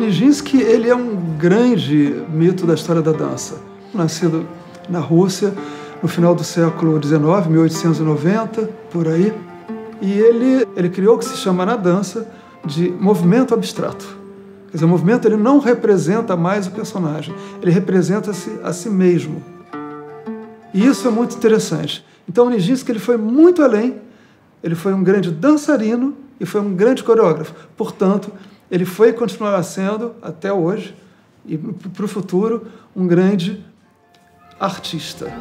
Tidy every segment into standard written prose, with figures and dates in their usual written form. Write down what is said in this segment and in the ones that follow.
Nijinsky, ele é um grande mito da história da dança. Nascido na Rússia, no final do século XIX, 1890, por aí. E ele criou o que se chama na dança de movimento abstrato. Quer dizer, o movimento ele não representa mais o personagem, ele representa-se a si mesmo. E isso é muito interessante. Então, o Nijinsky ele foi muito além, ele foi um grande dançarino e foi um grande coreógrafo. Portanto, ele foi e continuará sendo, até hoje, e para o futuro, um grande artista.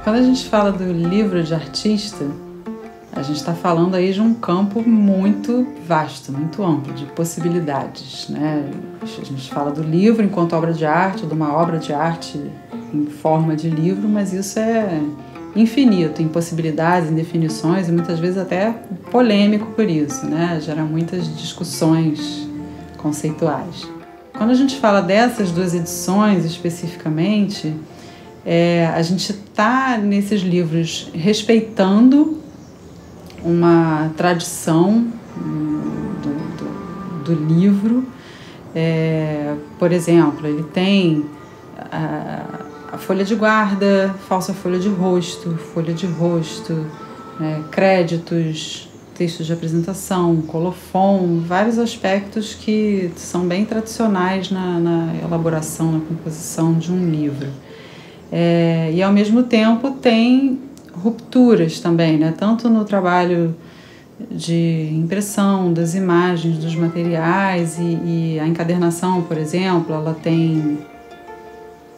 Quando a gente fala do livro de artista, a gente está falando aí de um campo muito vasto, muito amplo, de possibilidades, né? A gente fala do livro enquanto obra de arte, de uma obra de arte em forma de livro, mas isso é infinito em possibilidades, em definições e muitas vezes até polêmico por isso, né? Gera muitas discussões conceituais. Quando a gente fala dessas duas edições especificamente, a gente está nesses livros respeitando uma tradição do livro. Por exemplo, ele tem a folha de guarda, falsa folha de rosto, créditos, textos de apresentação, colofon, vários aspectos que são bem tradicionais na elaboração, na composição de um livro. E ao mesmo tempo tem rupturas também, né? Tanto no trabalho de impressão das imagens, dos materiais e a encadernação, por exemplo, ela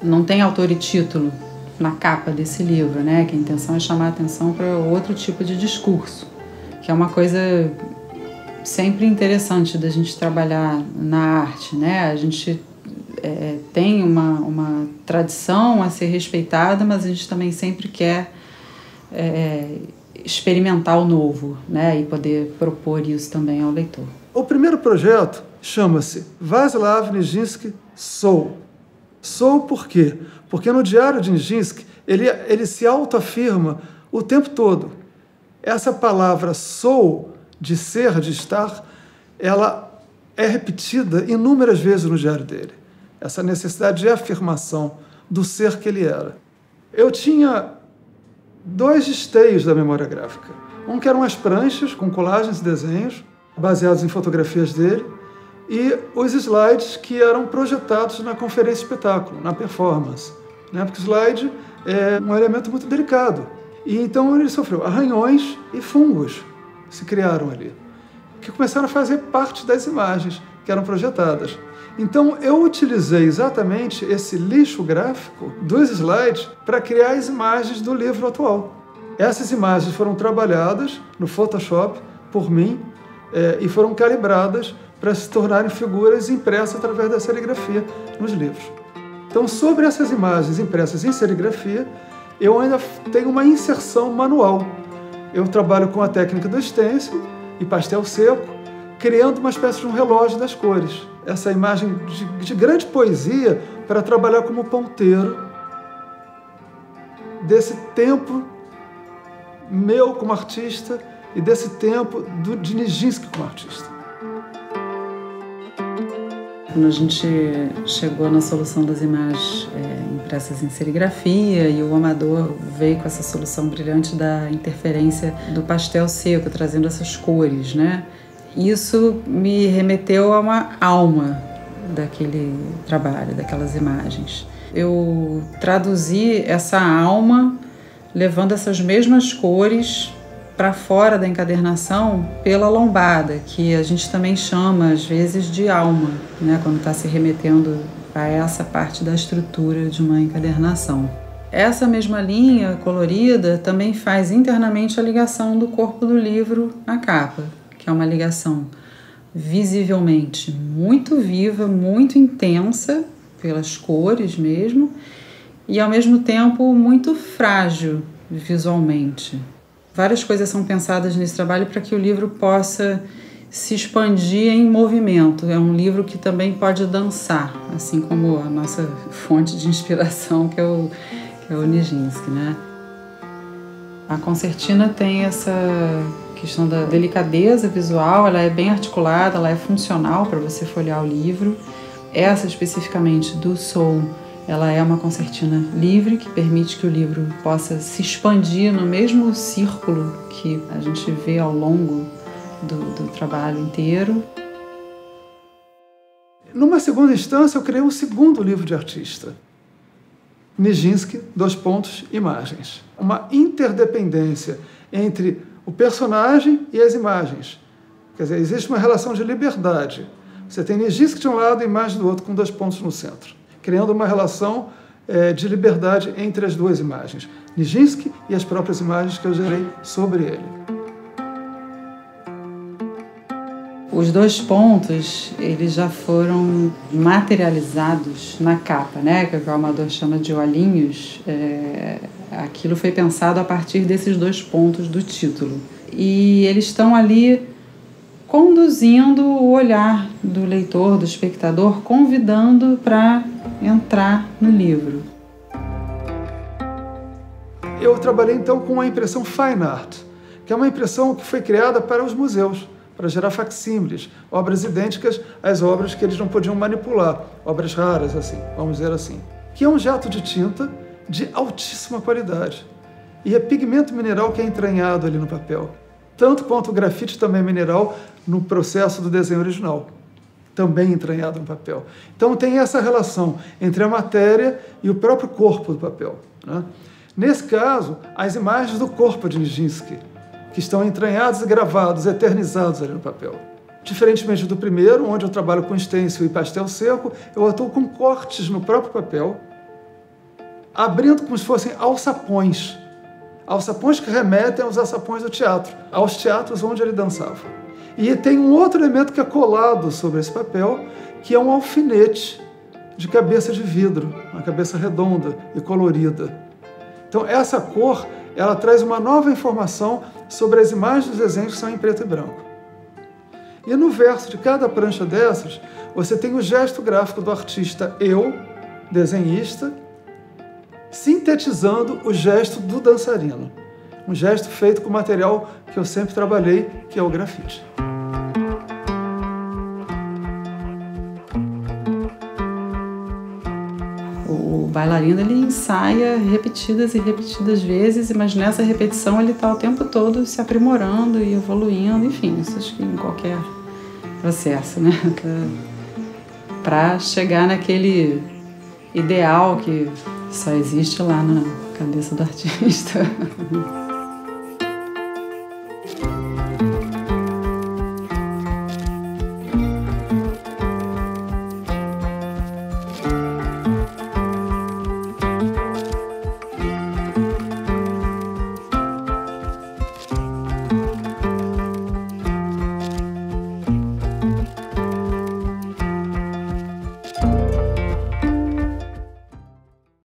não tem autor e título na capa desse livro, né? Que a intenção é chamar a atenção para outro tipo de discurso, que é uma coisa sempre interessante da gente trabalhar na arte, né? A gente tem uma tradição a ser respeitada, mas a gente também sempre quer experimentar o novo, né? E poder propor isso também ao leitor. O primeiro projeto chama-se Václav Nijinsky Soul. Soul por quê? Porque no diário de Nijinsky ele se autoafirma o tempo todo. Essa palavra soul, de ser, de estar, ela é repetida inúmeras vezes no diário dele. Essa necessidade de afirmação do ser que ele era. Eu tinha 2 esteios da memória gráfica. Um que eram as pranchas com colagens e desenhos, baseados em fotografias dele, e os slides que eram projetados na conferência espetáculo, na performance, né? Porque o slide é um elemento muito delicado. E então ele sofreu arranhões e fungos se criaram ali, que começaram a fazer parte das imagens que eram projetadas. Então, eu utilizei exatamente esse lixo gráfico dos slides para criar as imagens do livro atual. Essas imagens foram trabalhadas no Photoshop por mim e foram calibradas para se tornarem figuras impressas através da serigrafia nos livros. Então, sobre essas imagens impressas em serigrafia, eu ainda tenho uma inserção manual. Eu trabalho com a técnica do stencil e pastel seco, criando uma espécie de um relógio das cores. Essa imagem de grande poesia para trabalhar como ponteiro desse tempo meu como artista e desse tempo de Nijinsky como artista. Quando a gente chegou na solução das imagens impressas em serigrafia e o Amador veio com essa solução brilhante da interferência do pastel seco, trazendo essas cores, né? Isso me remeteu a uma alma daquele trabalho, daquelas imagens. Eu traduzi essa alma levando essas mesmas cores para fora da encadernação pela lombada, que a gente também chama às vezes de alma, né, quando está se remetendo a essa parte da estrutura de uma encadernação. Essa mesma linha colorida também faz internamente a ligação do corpo do livro à capa, que é uma ligação visivelmente muito viva, muito intensa, pelas cores mesmo, e ao mesmo tempo muito frágil visualmente. Várias coisas são pensadas nesse trabalho para que o livro possa se expandir em movimento. É um livro que também pode dançar, assim como a nossa fonte de inspiração, que é o Nijinsky, né? A concertina tem essa questão da delicadeza visual, ela é bem articulada, ela é funcional para você folhear o livro. Essa especificamente do Soul, ela é uma concertina livre que permite que o livro possa se expandir no mesmo círculo que a gente vê ao longo do trabalho inteiro. Numa segunda instância, eu criei um segundo livro de artista. Nijinsky, imagens. Uma interdependência entre o personagem e as imagens. Quer dizer, existe uma relação de liberdade. Você tem Nijinsky de um lado e imagem do outro com 2 pontos no centro, criando uma relação de liberdade entre as duas imagens. Nijinsky e as próprias imagens que eu gerei sobre ele. Os 2 pontos, eles já foram materializados na capa, né? Que o Amador chama de olhinhos. Aquilo foi pensado a partir desses 2 pontos do título. E eles estão ali conduzindo o olhar do leitor, do espectador, convidando para entrar no livro. Eu trabalhei então com a impressão fine art, que é uma impressão que foi criada para os museus, para gerar facsímiles, obras idênticas às obras que eles não podiam manipular, obras raras, assim, vamos dizer assim. Que é um jato de tinta de altíssima qualidade. E é pigmento mineral que é entranhado ali no papel. Tanto quanto o grafite também é mineral no processo do desenho original, também entranhado no papel. Então tem essa relação entre a matéria e o próprio corpo do papel, né? Nesse caso, as imagens do corpo de Nijinsky, que estão entranhados e gravados, eternizados ali no papel. Diferentemente do primeiro, onde eu trabalho com stencil e pastel seco, eu atuo com cortes no próprio papel, abrindo como se fossem alçapões. Alçapões que remetem aos alçapões do teatro, aos teatros onde ele dançava. E tem um outro elemento que é colado sobre esse papel, que é um alfinete de cabeça de vidro, uma cabeça redonda e colorida. Então essa cor, ela traz uma nova informação sobre as imagens dos desenhos que são em preto e branco. E no verso de cada prancha dessas, você tem o gesto gráfico do artista, eu, desenhista, sintetizando o gesto do dançarino. Um gesto feito com o material que eu sempre trabalhei, que é o grafite. O bailarino, ele ensaia repetidas e repetidas vezes, mas nessa repetição ele está o tempo todo se aprimorando e evoluindo, enfim, isso acho que em qualquer processo, né? Para chegar naquele ideal que só existe lá na cabeça do artista.